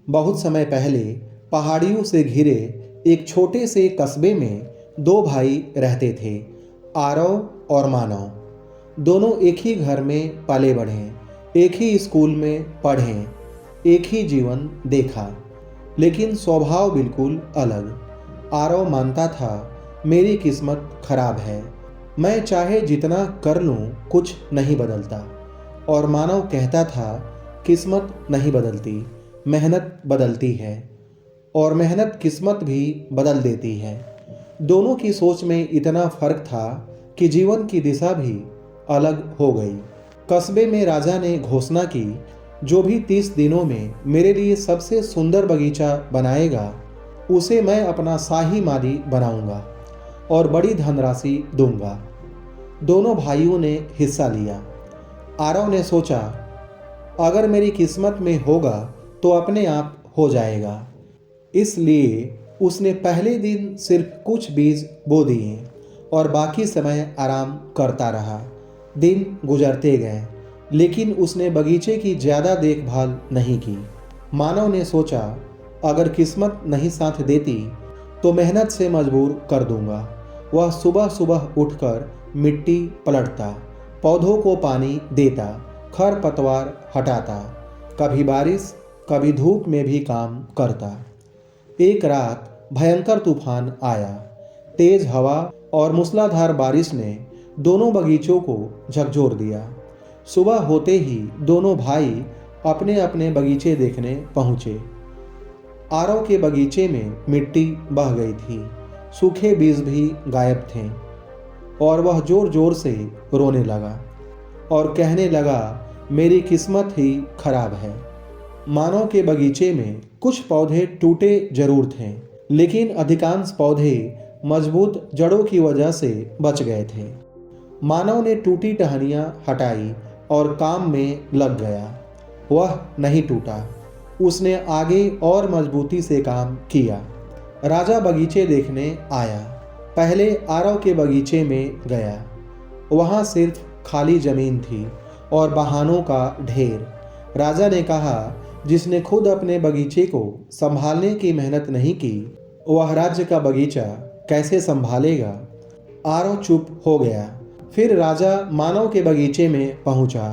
बहुत समय पहले पहाड़ियों से घिरे एक छोटे से कस्बे में दो भाई रहते थे, आरव और मानव। दोनों एक ही घर में पले बढ़े, एक ही स्कूल में पढ़े, एक ही जीवन देखा, लेकिन स्वभाव बिल्कुल अलग। आरव मानता था मेरी किस्मत खराब है, मैं चाहे जितना कर लूं कुछ नहीं बदलता। और मानव कहता था किस्मत नहीं बदलती, मेहनत बदलती है, और मेहनत किस्मत भी बदल देती है। दोनों की सोच में इतना फर्क था कि जीवन की दिशा भी अलग हो गई। कस्बे में राजा ने घोषणा की, जो भी 30 दिनों में मेरे लिए सबसे सुंदर बगीचा बनाएगा उसे मैं अपना शाही माली बनाऊंगा और बड़ी धनराशि दूंगा। दोनों भाइयों ने हिस्सा लिया। आरव ने सोचा, अगर मेरी किस्मत में होगा तो अपने आप हो जाएगा। इसलिए उसने पहले दिन सिर्फ कुछ बीज बो दिए और बाकी समय आराम करता रहा। दिन गुजरते गए, लेकिन उसने बगीचे की ज़्यादा देखभाल नहीं की। मानव ने सोचा, अगर किस्मत नहीं साथ देती तो मेहनत से मजबूर कर दूंगा। वह सुबह सुबह उठकर मिट्टी पलटता, पौधों को पानी देता, खरपतवार हटाता, कभी बारिश कभी धूप में भी काम करता। एक रात भयंकर तूफान आया। तेज हवा और मूसलाधार बारिश ने दोनों बगीचों को झकझोर दिया। सुबह होते ही दोनों भाई अपने अपने बगीचे देखने पहुंचे। आरव के बगीचे में मिट्टी बह गई थी, सूखे बीज भी गायब थे, और वह जोर जोर से रोने लगा और कहने लगा, मेरी किस्मत ही खराब है। मानव के बगीचे में कुछ पौधे टूटे जरूर थे, लेकिन अधिकांश पौधे मजबूत जड़ों की वजह से बच गए थे। मानव ने टूटी टहनियाँ हटाई और काम में लग गया। वह नहीं टूटा, उसने आगे और मजबूती से काम किया। राजा बगीचे देखने आया। पहले आरव के बगीचे में गया। वहाँ सिर्फ खाली जमीन थी और बहानों का ढेर। राजा ने कहा, जिसने खुद अपने बगीचे को संभालने की मेहनत नहीं की, वह राज्य का बगीचा कैसे संभालेगा। आरव चुप हो गया। फिर राजा मानव के बगीचे में पहुंचा।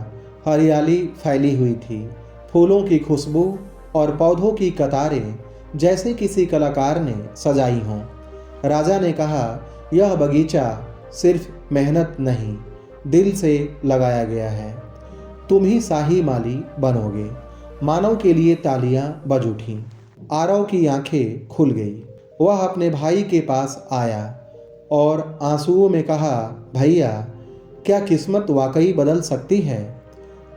हरियाली फैली हुई थी, फूलों की खुशबू और पौधों की कतारें जैसे किसी कलाकार ने सजाई हों। राजा ने कहा, यह बगीचा सिर्फ मेहनत नहीं, दिल से लगाया गया है। तुम ही शाही माली बनोगे। मानव के लिए तालियां बज उठीं। आरव की आंखें खुल गई। वह अपने भाई के पास आया और आंसुओं में कहा, भैया, क्या किस्मत वाकई बदल सकती है?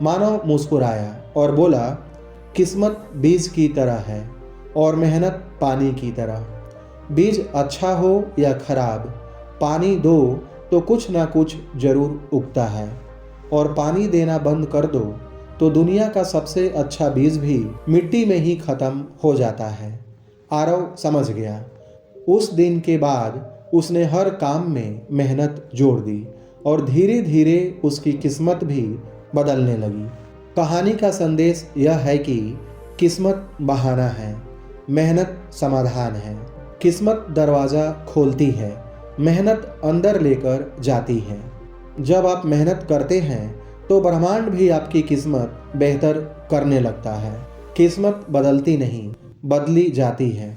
मानव मुस्कुराया और बोला, किस्मत बीज की तरह है और मेहनत पानी की तरह। बीज अच्छा हो या खराब, पानी दो तो कुछ ना कुछ जरूर उगता है, और पानी देना बंद कर दो तो दुनिया का सबसे अच्छा बीज भी मिट्टी में ही खत्म हो जाता है। आरव समझ गया। उस दिन के बाद उसने हर काम में मेहनत जोड़ दी और धीरे धीरे उसकी किस्मत भी बदलने लगी। कहानी का संदेश यह है कि किस्मत बहाना है, मेहनत समाधान है। किस्मत दरवाज़ा खोलती है, मेहनत अंदर लेकर जाती है। जब आप मेहनत करते हैं तो ब्रह्मांड भी आपकी किस्मत बेहतर करने लगता है। किस्मत बदलती नहीं, बदली जाती है।